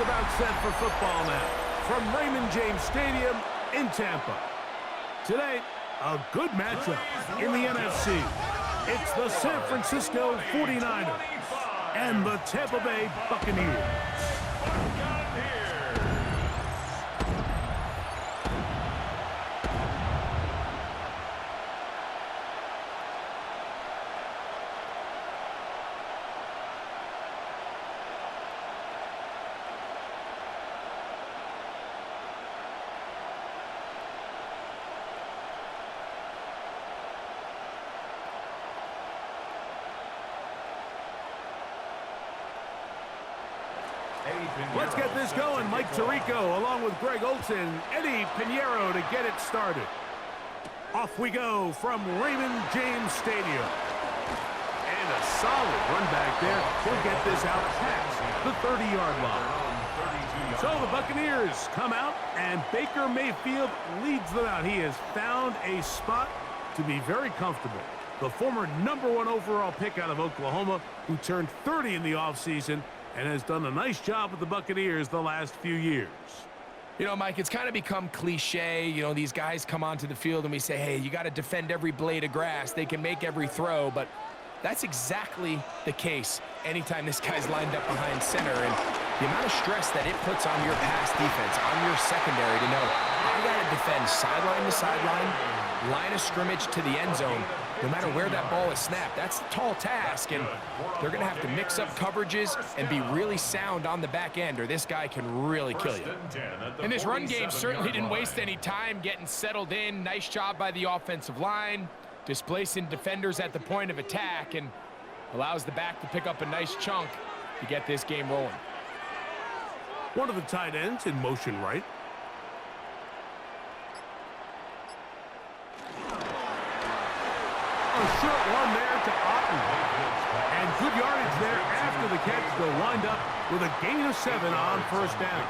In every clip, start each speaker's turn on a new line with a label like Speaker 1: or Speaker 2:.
Speaker 1: about set for football now from Raymond James Stadium in Tampa. Today, a good matchup in the NFC. It's the San Francisco 49ers and the Tampa Bay Buccaneers. Let's get this going. Mike Tirico along with Greg Olson, Eddie Pinheiro to get it started. Off we go from Raymond James Stadium. And a solid run back there. He'll get this out past the 30-yard line. So the Buccaneers come out, and Baker Mayfield leads them out. He has found a spot to be very comfortable. The former #1 overall pick out of Oklahoma, who turned 30 in the offseason, and has done a nice job with the Buccaneers the last few years.
Speaker 2: You know, Mike, it's kind of become cliche. You know, these guys come onto the field and we say, hey, you got to defend every blade of grass. They can make every throw, but that's exactly the case anytime this guy's lined up behind center. And the amount of stress that it puts on your pass defense, on your secondary to know, I got to defend sideline to sideline, line of scrimmage to the end zone, no matter where that ball is snapped. That's a tall task, and they're going to have to mix up coverages and be really sound on the back end, or this guy can really kill you. And this run game certainly didn't waste any time getting settled in. Nice job by the offensive line, displacing defenders at the point of attack, and allows the back to pick up a nice chunk to get this game rolling.
Speaker 1: One of the tight ends in motion right. A short one there to Otten. And good yardage there after the catch. They'll wind up with a gain of 7 on first down.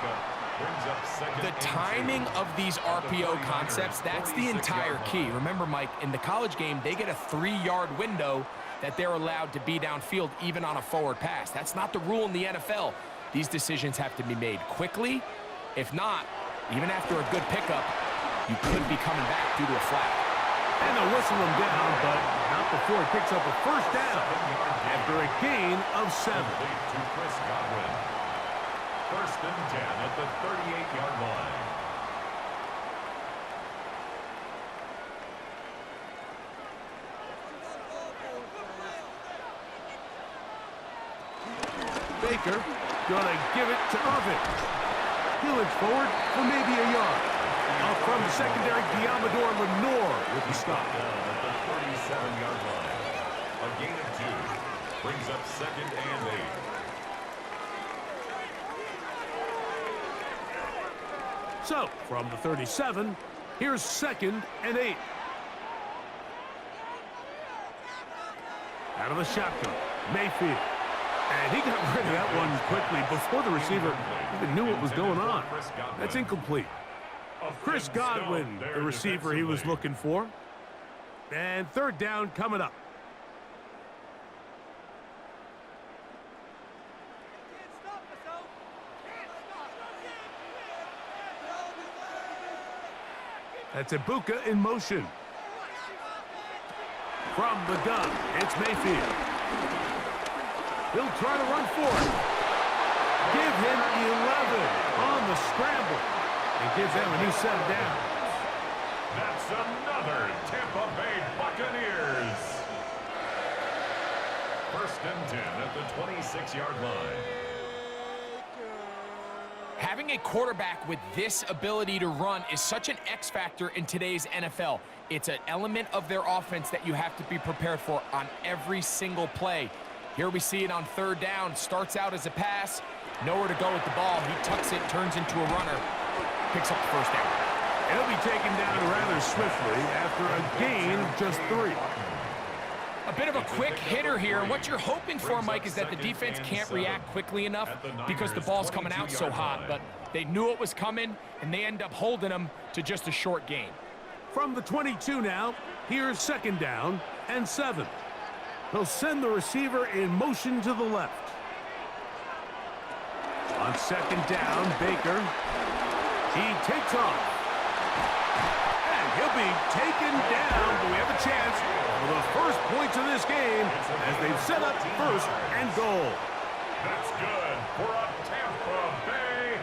Speaker 2: The timing of these RPO concepts, that's the entire key. Remember, Mike, in the college game, they get a 3-yard window that they're allowed to be downfield even on a forward pass. That's not the rule in the NFL. These decisions have to be made quickly. If not, even after a good pickup, you could be coming back due to a flag.
Speaker 1: And they'll whistle him down, but not before he picks up a first down after a gain of 7.
Speaker 3: First and 10 at the 38-yard line.
Speaker 1: Baker gonna give it to Irvin. He'll inch forward for maybe a yard. Up from the secondary, Diamador Lenore with the stop.
Speaker 3: At the 37-yard line. A gain of 2 brings up 2nd and 8.
Speaker 1: So, from the 37, here's 2nd and 8. Out of the shotgun, Mayfield. And he got rid of that one quickly before the receiver even knew what was going on. That's incomplete. Chris Godwin, the receiver he was looking for. And 3rd down coming up. That's Ibuka in motion. From the gun, it's Mayfield. He'll try to run for it. Give him 11 on the scramble. And gives them a new set of downs.
Speaker 3: That's another Tampa Bay Buccaneers. First and 10 at the 26-yard line.
Speaker 2: Having a quarterback with this ability to run is such an X factor in today's NFL. It's an element of their offense that you have to be prepared for on every single play. Here we see it on 3rd down. Starts out as a pass. Nowhere to go with the ball. He tucks it, turns into a runner. Picks up the first down.
Speaker 1: And he'll be taken down rather swiftly after a gain of just 3.
Speaker 2: A bit of a quick hitter here, and what you're hoping for, Mike, is that the defense can't react quickly enough because the ball's coming out so hot, but they knew it was coming, and they end up holding them to just a short gain.
Speaker 1: From the 22 now, here's 2nd down and 7. He'll send the receiver in motion to the left. On second down, Baker. He takes off. And he'll be taken down, but we have a chance for the first points of this game as they've set up first and goal.
Speaker 3: That's good for a Tampa Bay.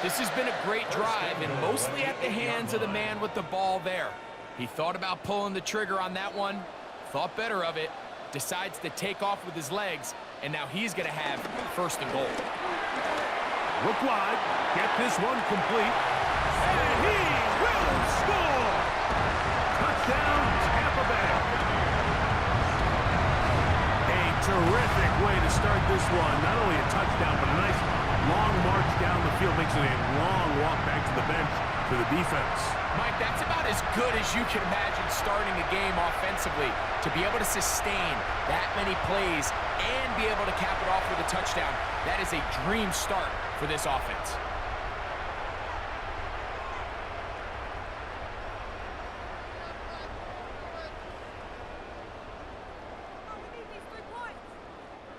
Speaker 2: This has been a great drive, and mostly at the hands of the man with the ball there. He thought about pulling the trigger on that one, thought better of it, decides to take off with his legs, and now he's going to have first and goal.
Speaker 1: Look wide, get this one complete, and he will score! Touchdown, Tampa Bay. A terrific way to start this one. Not only a touchdown, but a nice long march down the field. Makes it a long walk back to the bench for the defense.
Speaker 2: Mike, that's about as good as you can imagine starting a game offensively. To be able to sustain that many plays and be able to cap it off with a touchdown, that is a dream start for this offense.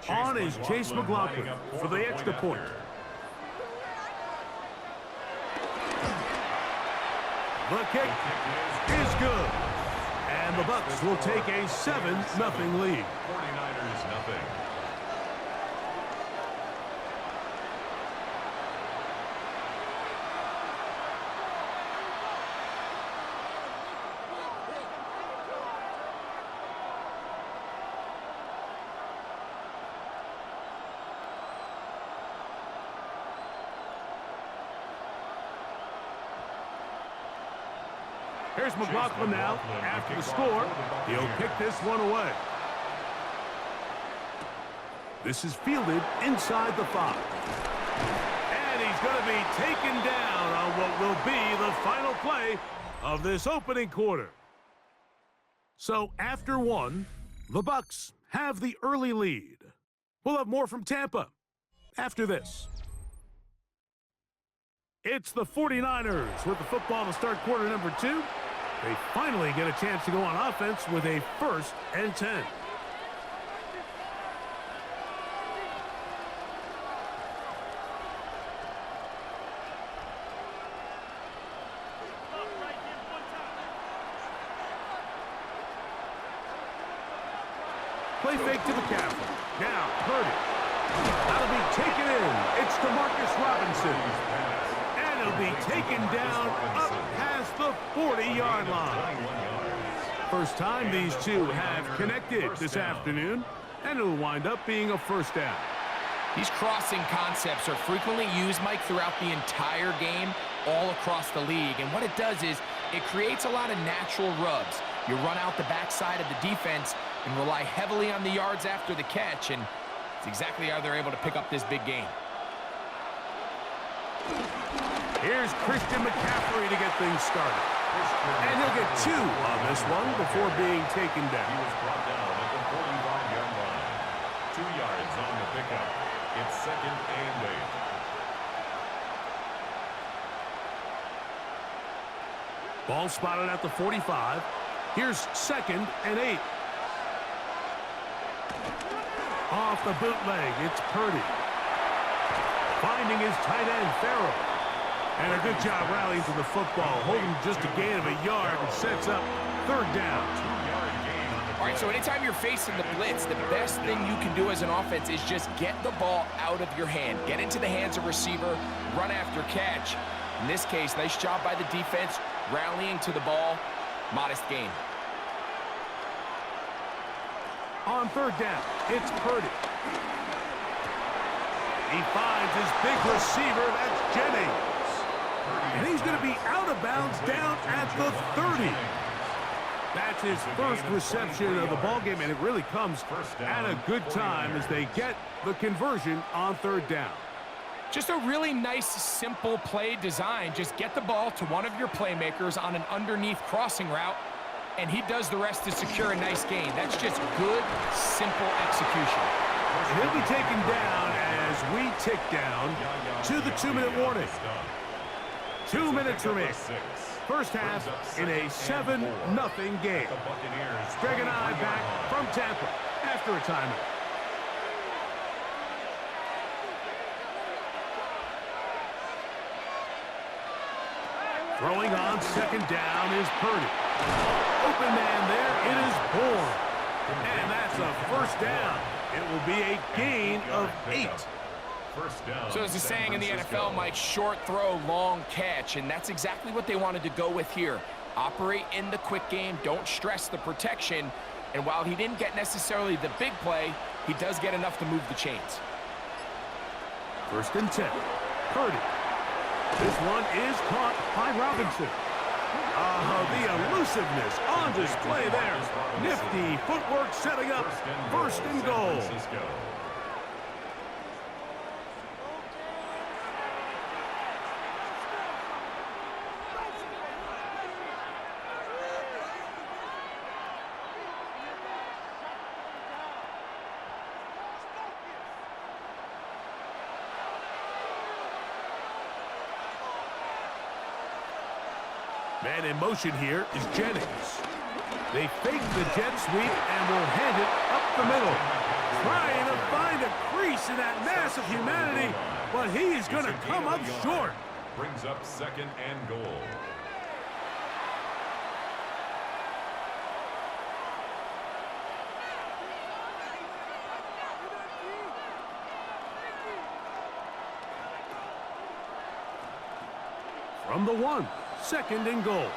Speaker 1: On is Chase McLaughlin for the extra point. The kick is good. And the Bucs will take a 7-0 lead.
Speaker 3: 49ers nothing.
Speaker 1: Here's McLaughlin now. After the score, he'll kick this one away. This is fielded inside the 5. And he's going to be taken down on what will be the final play of this opening quarter. So after one, the Bucs have the early lead. We'll have more from Tampa after this. It's the 49ers with the football to start quarter number 2. They finally get a chance to go on offense with a 1st and 10. Play fake to McCaffrey. Now, Purdy. That'll be taken in. It's DeMarcus Robinson. Will be taken down up past the 40-yard line. First time these two have connected this afternoon, and it'll wind up being a first down.
Speaker 2: These crossing concepts are frequently used, Mike, throughout the entire game, all across the league. And what it does is it creates a lot of natural rubs. You run out the backside of the defense and rely heavily on the yards after the catch, and it's exactly how they're able to pick up this big game.
Speaker 1: Here's Christian McCaffrey to get things started. And he'll get 2 on this one before being taken down.
Speaker 3: He was brought down at the 45-yard line. 2 yards on the pickup. It's 2nd and 8.
Speaker 1: Ball spotted at the 45. Here's 2nd and 8. Off the bootleg, it's Purdy. Finding his tight end, Farrell. And a good job rallying to the football, holding just a gain of a yard and sets up 3rd down.
Speaker 2: All right, so anytime you're facing the blitz, the best thing you can do as an offense is just get the ball out of your hand. Get into the hands of receiver, run after catch. In this case, nice job by the defense, rallying to the ball, modest gain.
Speaker 1: On 3rd down, it's Purdy. He finds his big receiver, that's Jennings. And he's going to be out of bounds down at the 30. That's his first reception of the ballgame, and it really comes at a good time as they get the conversion on 3rd down.
Speaker 2: Just a really nice, simple play design. Just get the ball to one of your playmakers on an underneath crossing route, and he does the rest to secure a nice gain. That's just good, simple execution.
Speaker 1: And he'll be taken down as we tick down to the 2-minute warning. 2 minutes remaining. First half in a 7-0 game. Greg and I back from Tampa after a timeout. Throwing on second down is Purdy. Open man there, it is Bourne. And that's a first down. It will be a gain of 8.
Speaker 3: First down.
Speaker 2: So there's a saying in the NFL, Mike, short throw, long catch, and that's exactly what they wanted to go with here. Operate in the quick game, don't stress the protection, and while he didn't get necessarily the big play, he does get enough to move the chains.
Speaker 1: First and 10. Purdy. This one is caught by Robinson. The elusiveness on display there. Nifty footwork setting up first and goal. Man in motion here is Jennings. They fake the jet sweep and will hand it up the middle. Trying to find a crease in that mass of humanity, but he's going to come up short.
Speaker 3: Brings up second and goal.
Speaker 1: From the 1, second and goal.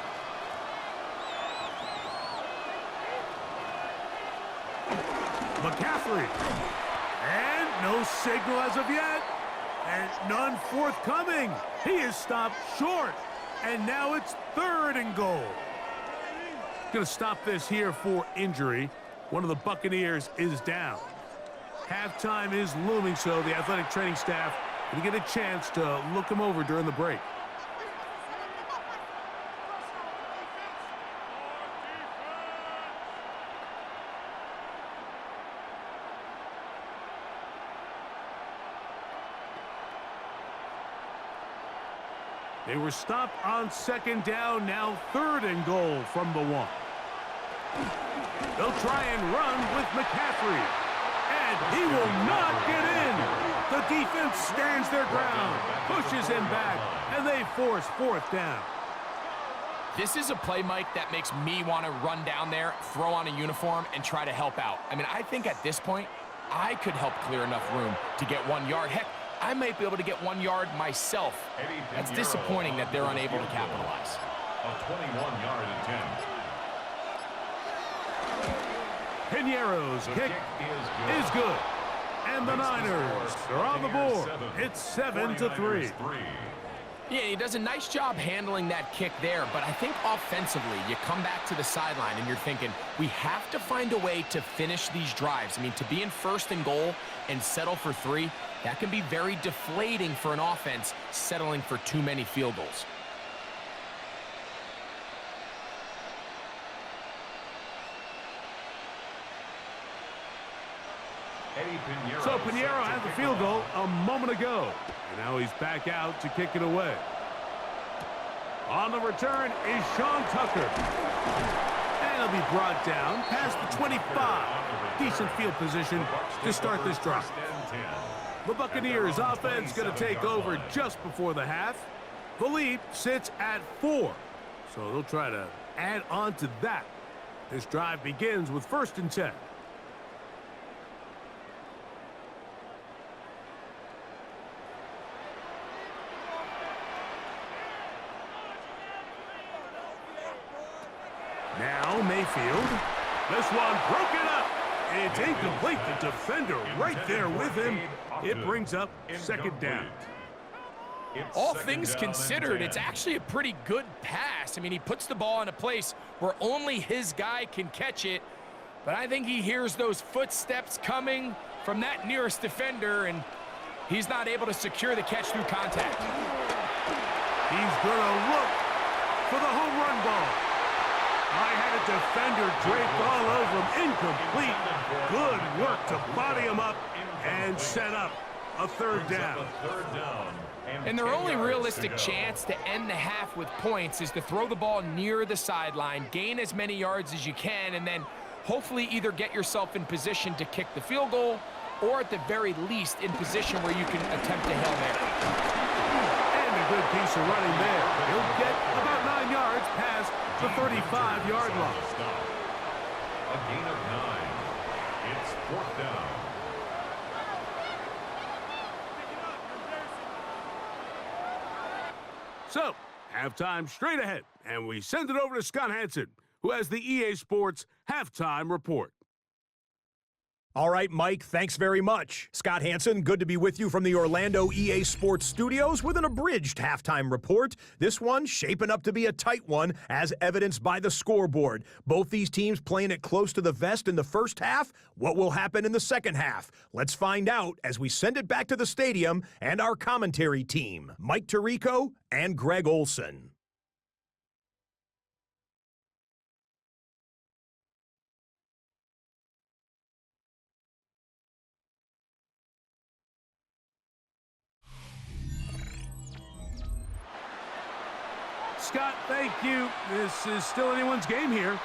Speaker 1: McCaffrey. And no signal as of yet. And none forthcoming. He is stopped short. And now it's third and goal. Going to stop this here for injury. One of the Buccaneers is down. Halftime is looming, so the athletic training staff going to get a chance to look him over during the break. They were stopped on second down, now third and goal from the 1. They'll try and run with McCaffrey. And he will not get in. The defense stands their ground, pushes him back, and they force fourth down.
Speaker 2: This is a play, Mike, that makes me want to run down there, throw on a uniform, and try to help out. I mean, I think at this point, I could help clear enough room to get 1 yard. Heck, I might be able to get 1 yard myself. That's disappointing that they're unable to capitalize.
Speaker 3: A 21-yard attempt.
Speaker 1: Piñeiro's kick is good. And the Niners are on the board. It's 7-3.
Speaker 2: Yeah, he does a nice job handling that kick there, but I think offensively, you come back to the sideline and you're thinking, we have to find a way to finish these drives. I mean, to be in first and goal and settle for 3, that can be very deflating for an offense settling for too many field goals.
Speaker 1: So Piñeiro had the field goal a moment ago. And now he's back out to kick it away. On the return is Sean Tucker. And he'll be brought down past the 25. Decent field position to start this drive. The Buccaneers offense going to take over just before the half. The lead sits at 4. So they'll try to add on to that. This drive begins with first and 10. Now Mayfield. This one broken up. It's incomplete. The defender right there with him. It brings up second down.
Speaker 2: All things considered, it's actually a pretty good pass. I mean, he puts the ball in a place where only his guy can catch it. But I think he hears those footsteps coming from that nearest defender, and he's not able to secure the catch through contact.
Speaker 1: He's going to look for the home run ball. I had a defender draped all over him. Incomplete. Good work to body him up and set up a third down.
Speaker 2: And their only realistic chance to end the half with points is to throw the ball near the sideline, gain as many yards as you can, and then hopefully either get yourself in position to kick the field goal or at the very least in position where you can attempt a Hail Mary.
Speaker 1: And a good piece use of running there. He'll get about 9 yards past the 35-yard line.
Speaker 3: A gain of 9. It's 4th down.
Speaker 1: So, halftime straight ahead, and we send it over to Scott Hansen, who has the EA Sports Halftime Report.
Speaker 4: All right, Mike, thanks very much. Scott Hansen, good to be with you from the Orlando EA Sports Studios with an abridged halftime report. This one shaping up to be a tight one, as evidenced by the scoreboard. Both these teams playing it close to the vest in the first half. What will happen in the second half? Let's find out as we send it back to the stadium and our commentary team, Mike Tirico and Greg Olson.
Speaker 1: Scott, thank you. This is still anyone's game here.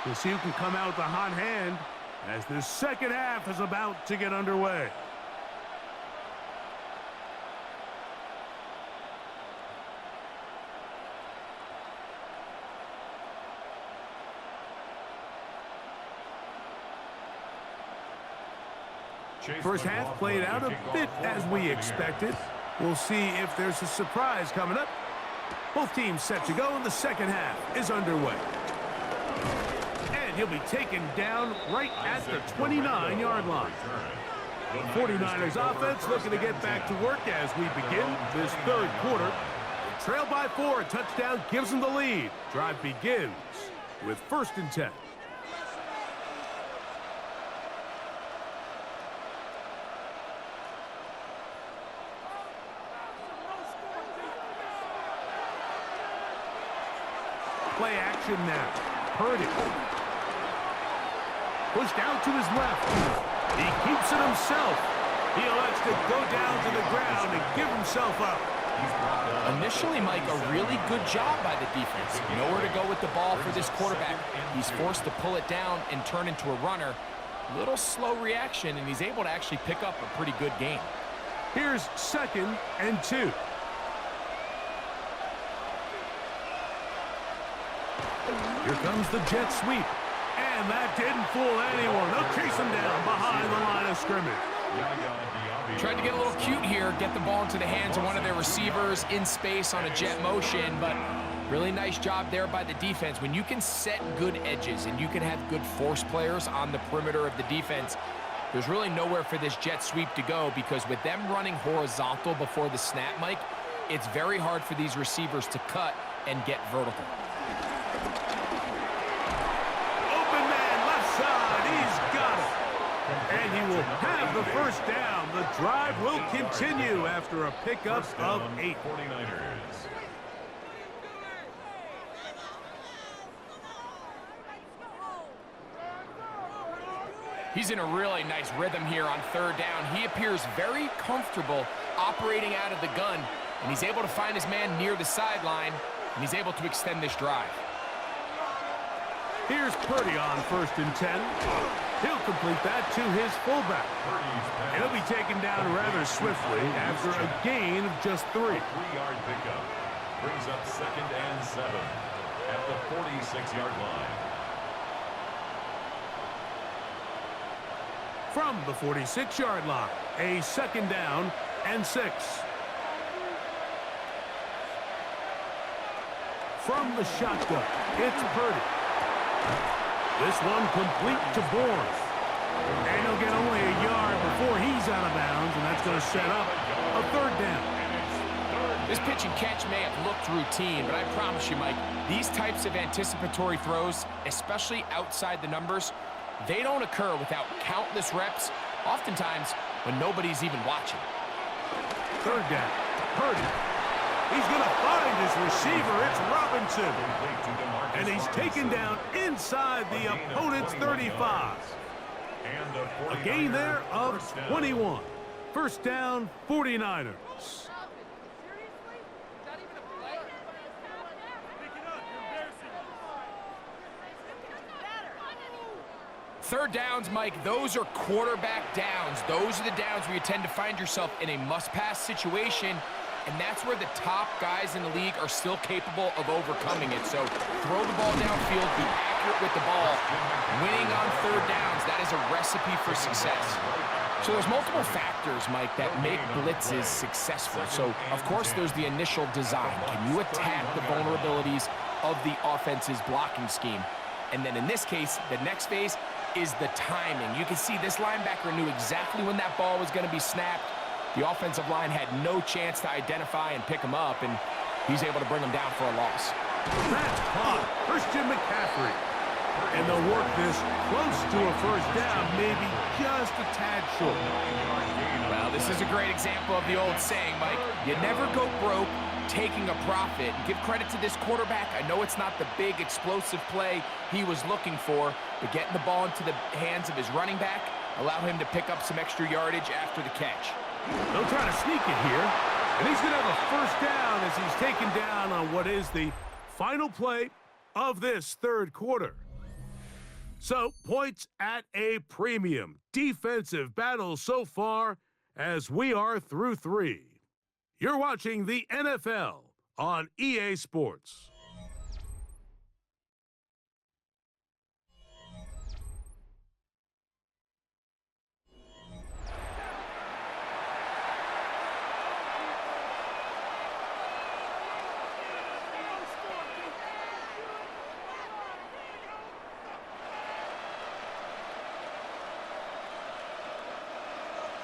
Speaker 1: We'll see who can come out with the hot hand as this second half is about to get underway. First half played out a bit as we expected. We'll see if there's a surprise coming up. Both teams set to go, and the second half is underway. And he'll be taken down right at the 29-yard line. 49ers offense looking to get back to work as we begin this third quarter. Trail by 4, a touchdown gives them the lead. Drive begins with 1st and 10. Play action now. Purdy. Pushed out to his left. He keeps it himself. He elects to go down to the ground and give himself up.
Speaker 2: Initially, Mike, a really good job by the defense. Nowhere to go with the ball for this quarterback. He's forced to pull it down and turn into a runner. Little slow reaction, and he's able to actually pick up a pretty good game.
Speaker 1: Here's 2nd and 2. Here comes the jet sweep. And that didn't fool anyone. They'll chase him down behind the line of scrimmage.
Speaker 2: Tried to get a little cute here, get the ball into the hands of one of their receivers in space on a jet motion, but really nice job there by the defense. When you can set good edges and you can have good force players on the perimeter of the defense, there's really nowhere for this jet sweep to go, because with them running horizontal before the snap, Mike, it's very hard for these receivers to cut and get vertical.
Speaker 1: Open man, left side, he's got it. And he will have the first down. The drive will continue after a pickup of 8.
Speaker 3: 49ers.
Speaker 2: He's in a really nice rhythm here on 3rd down. He appears very comfortable operating out of the gun, and he's able to find his man near the sideline, and he's able to extend this drive.
Speaker 1: Here's Purdy on 1st and 10. He'll complete that to his fullback. And he'll be taken down rather swiftly after a gain of just 3.
Speaker 3: 3-yard pickup brings up 2nd and 7 at the 46-yard line.
Speaker 1: From the 46-yard line, a 2nd down and 6. From the shotgun, it's Purdy. This one complete to Bourne. And he'll get only a yard before he's out of bounds, and that's going to set up a 3rd down.
Speaker 2: This pitch and catch may have looked routine, but I promise you, Mike, these types of anticipatory throws, especially outside the numbers, they don't occur without countless reps, oftentimes when nobody's even watching.
Speaker 1: 3rd down. Purdy. He's going to find his receiver. It's Robinson. And he's taken down inside the opponent's 35. A gain there of 21. 1st down, 49ers.
Speaker 2: Third downs, Mike, those are quarterback downs. Those are the downs where you tend to find yourself in a must-pass situation, and that's where the top guys in the league are still capable of overcoming it. So throw the ball downfield, be accurate with the ball. Winning on third downs, that is a recipe for success. So there's multiple factors, Mike, that make blitzes successful. So, of course, there's the initial design. Can you attack the vulnerabilities of the offense's blocking scheme? And then in this case, the next phase is the timing. You can see this linebacker knew exactly when that ball was going to be snapped. The offensive line had no chance to identify and pick him up, and he's able to bring him down for a loss.
Speaker 1: That's caught. Christian McCaffrey. And they'll work this close to a first down, maybe just a tad short.
Speaker 2: Well, this is a great example of the old saying, Mike. You never go broke taking a profit. Give credit to this quarterback. I know it's not the big explosive play he was looking for, but getting the ball into the hands of his running back allow him to pick up some extra yardage after the catch.
Speaker 1: They'll try to sneak it here, and he's going to have a first down as he's taken down on what is the final play of this third quarter. So, points at a premium. Defensive battle so far as we are through 3. You're watching the NFL on EA Sports.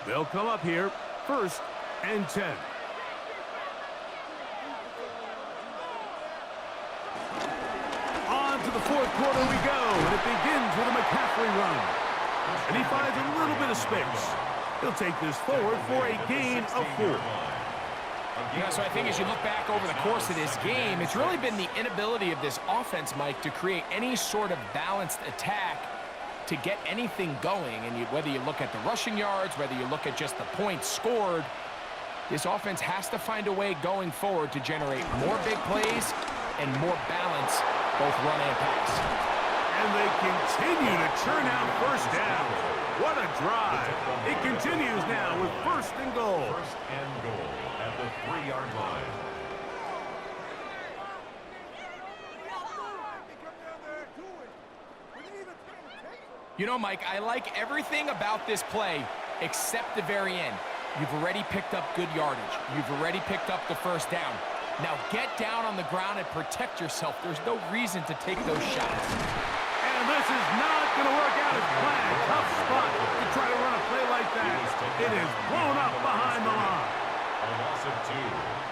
Speaker 1: They'll come up here, 1st and 10. On to the 4th quarter we go, and it begins with a McCaffrey run. And he finds a little bit of space. He'll take this forward for a gain of 4.
Speaker 2: Yeah, so I think as you look back over the course of this game, it's really been the inability of this offense, Mike, to create any sort of balanced attack to get anything going. And whether you look at the rushing yards, whether you look at just the points scored, this offense has to find a way going forward to generate more big plays and more balance, both run and pass.
Speaker 1: And they continue to churn out first down. What a drive. It continues now with 1st and goal.
Speaker 3: 1st and goal at the 3-yard line.
Speaker 2: You know, Mike, I like everything about this play except the very end. You've already picked up good yardage. You've already picked up the first down. Now get down on the ground and protect yourself. There's no reason to take those shots.
Speaker 1: And this is not going to work out as planned. Tough spot to try to run a play like that. It is blown up behind the line.
Speaker 3: A loss of 2.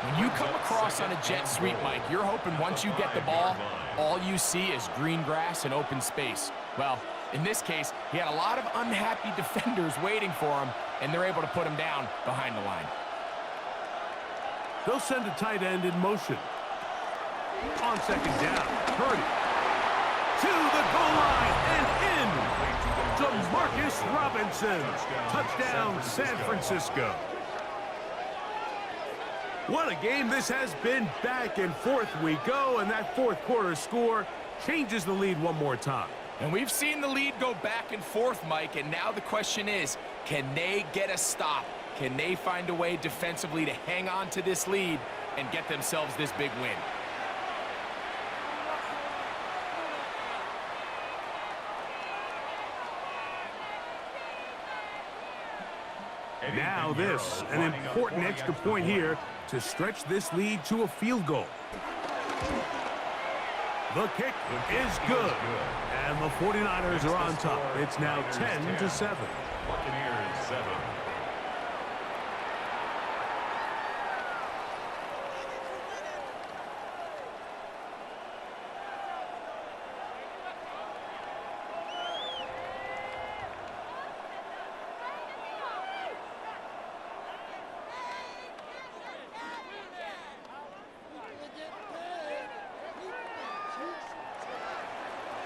Speaker 2: When you come across on a jet sweep, Mike, you're hoping once you get the ball, all you see is green grass and open space. Well, in this case, he had a lot of unhappy defenders waiting for him, and they're able to put him down behind the line.
Speaker 1: They'll send a tight end in motion. On 2nd down, Purdy. To the goal line and in. DeMarcus Robinson. Touchdown, San Francisco. What a game this has been. Back and forth we go, and that 4th quarter score changes the lead one more time.
Speaker 2: And we've seen the lead go back and forth, Mike, and now the question is, can they get a stop? Can they find a way defensively to hang on to this lead and get themselves this big win?
Speaker 1: Now this, an important extra point here to stretch this lead to a field goal. The kick is good, and the 49ers are on top. It's now 10-7.
Speaker 3: Buccaneers 7.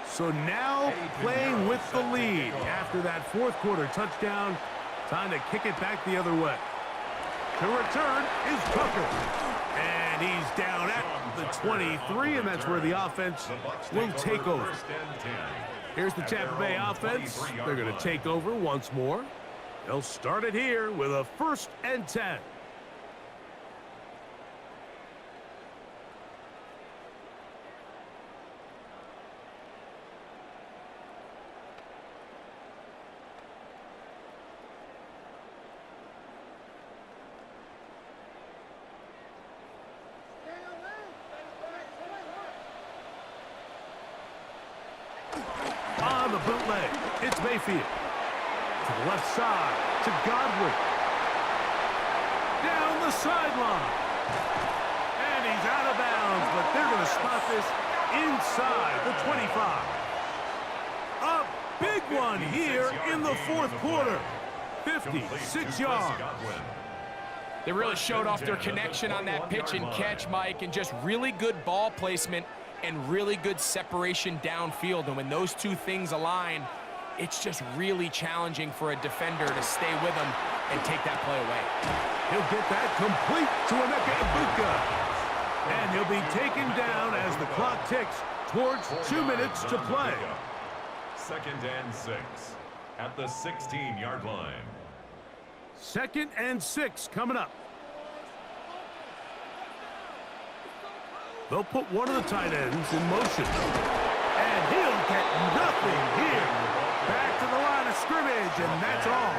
Speaker 1: So now playing with the lead after that 4th quarter touchdown. Time to kick it back the other way. To return is Tucker. And he's down at the 23, and that's where the offense will take over. Here's the Tampa Bay offense. They're going to take over once more. They'll start it here with a 1st and 10. the bootleg. It's Mayfield. To the left side, to Godwin. Down the sideline. And he's out of bounds, but they're going to spot this inside the 25. A big one here in the fourth quarter. 56 yards.
Speaker 2: They really showed off their connection on that pitch and catch, Mike, and just really good ball placement and really good separation downfield. And when those two things align, it's just really challenging for a defender to stay with him and take that play away.
Speaker 1: He'll get that complete to Emeka Egbuka. And he'll be taken down as the clock ticks towards 2 minutes to play.
Speaker 3: 2nd and 6 at the 16-yard line.
Speaker 1: 2nd and 6 coming up. They'll put one of the tight ends in motion. And he'll get nothing here. Back to the line of scrimmage, and that's all.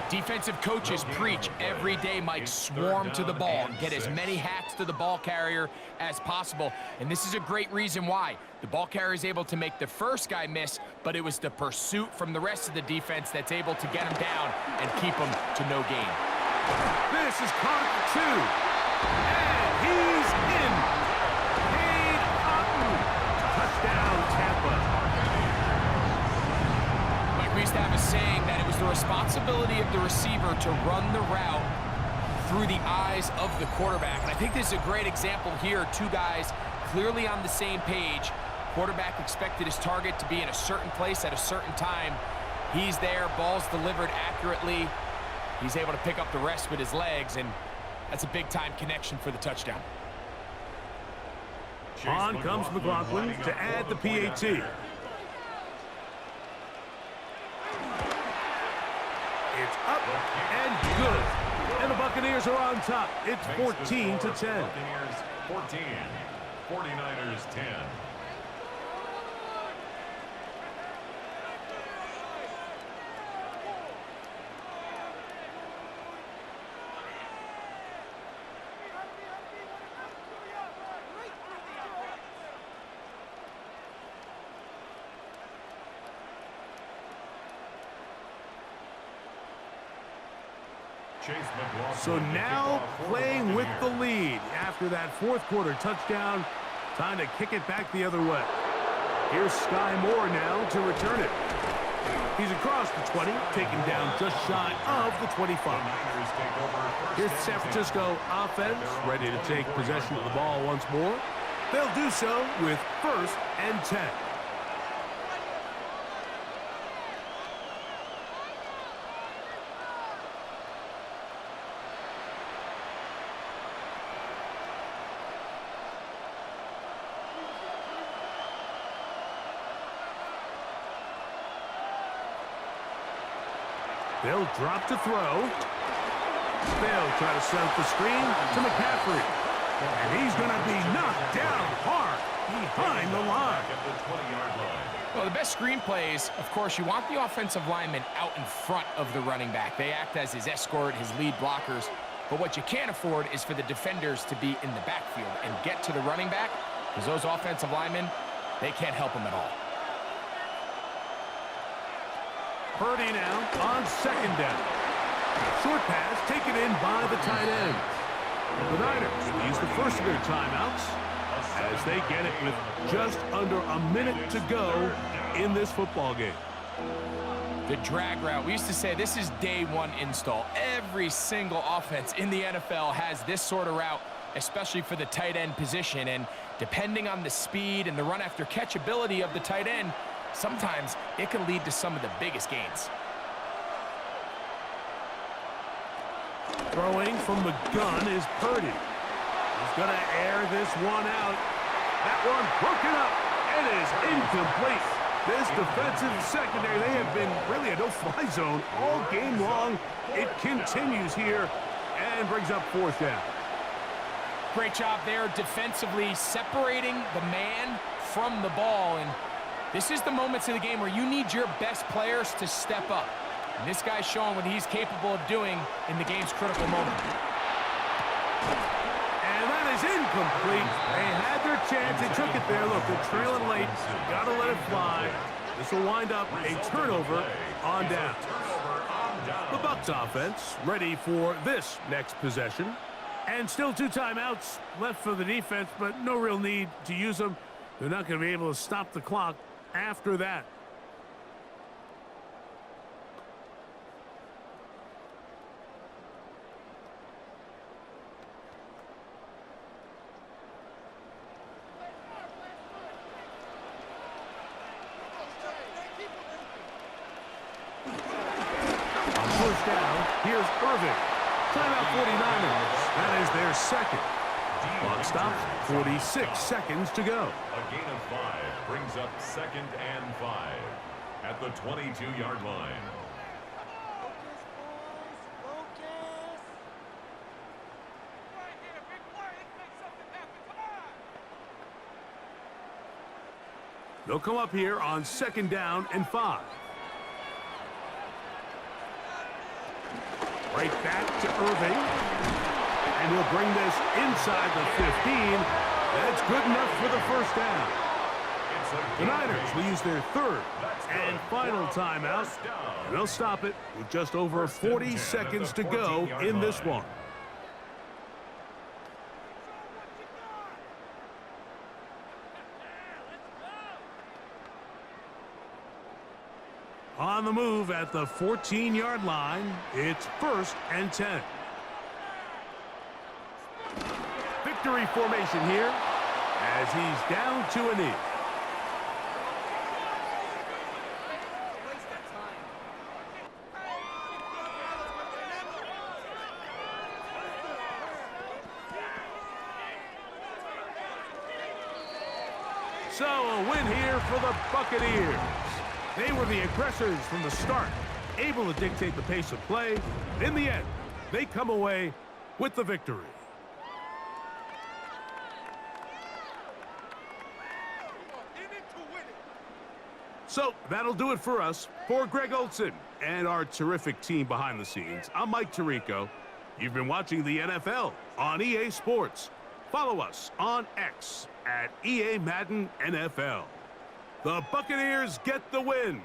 Speaker 2: Defensive coaches preach every day, Mike, swarm to the ball and get as many hats to the ball carrier as possible. And this is a great reason why. The ball carrier is able to make the first guy miss, but it was the pursuit from the rest of the defense that's able to get him down and keep him to no gain.
Speaker 1: This is caught for 2. And he's in. Cade Otton. Touchdown, Tampa.
Speaker 2: Mike, we used to have a saying that it was the responsibility of the receiver to run the route through the eyes of the quarterback. And I think this is a great example here. Two guys clearly on the same page. Quarterback expected his target to be in a certain place at a certain time. He's there, ball's delivered accurately. He's able to pick up the rest with his legs, and that's a big-time connection for the touchdown.
Speaker 1: On comes McLaughlin to add the PAT. It's up and good. And the Buccaneers are on top. It's 14-10.
Speaker 3: Buccaneers 14, 49ers 10.
Speaker 1: So now playing with the lead after that fourth quarter touchdown. Time to kick it back the other way. Here's Sky Moore now to return it. He's across the 20, taken down just shy of the 25. Here's the San Francisco offense, ready to take possession of the ball once more. They'll do so with 1st and 10. They'll drop to throw. They'll try to set up the screen to McCaffrey. And he's going to be knocked down hard behind the line.
Speaker 2: Well, the best screen plays, of course, you want the offensive lineman out in front of the running back. They act as his escort, his lead blockers. But what you can't afford is for the defenders to be in the backfield and get to the running back, because those offensive linemen, they can't help him at all.
Speaker 1: Purdy now on 2nd down. Short pass taken in by the tight end. The Niners will use the first of their timeouts as they get it with just under a minute to go in this football game.
Speaker 2: The drag route. We used to say this is day one install. Every single offense in the NFL has this sort of route, especially for the tight end position. And depending on the speed and the run after catch ability of the tight end, sometimes it can lead to some of the biggest gains.
Speaker 1: Throwing from the gun is Purdy. He's going to air this one out. That one broken up. It is incomplete. This defensive secondary, they have been really a no-fly zone all game long. It continues here and brings up 4th down.
Speaker 2: Great job there defensively, separating the man from the ball. And this is the moments in the game where you need your best players to step up. And this guy's showing what he's capable of doing in the game's critical moment.
Speaker 1: And that is incomplete. They had their chance. They took it there. Look, they're trailing late. Got to let it fly. This will wind up a turnover on down. The Bucs offense ready for this next possession. And still 2 timeouts left for the defense, but no real need to use them. They're not going to be able to stop the clock after that. First down, here's Irvin. Timeout 49ers. That is their second. Clock stops, 46 seconds to go.
Speaker 3: A gain of 5 brings up 2nd and 5 at the 22-yard line.
Speaker 1: They'll come up here on 2nd down and 5. Right back to Irving. And he'll bring this inside the 15. That's good enough for the first down. The Niners will use their 3rd and final timeout. And they'll stop it with just over 40 seconds to go in this one. On the move at the 14-yard line, it's 1st and 10. Victory formation here as he's down to a knee. So a win here for the Buccaneers. They were the aggressors from the start, able to dictate the pace of play. In the end, they come away with the victory. So that'll do it for us. For Greg Olsen and our terrific team behind the scenes, I'm Mike Tirico. You've been watching the NFL on EA Sports. Follow us on X at EA Madden NFL. The Buccaneers get the win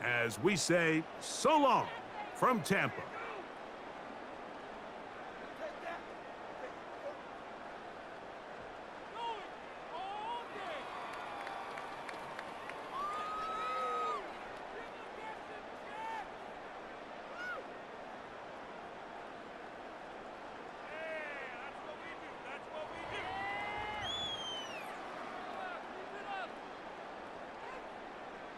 Speaker 1: as we say so long from Tampa.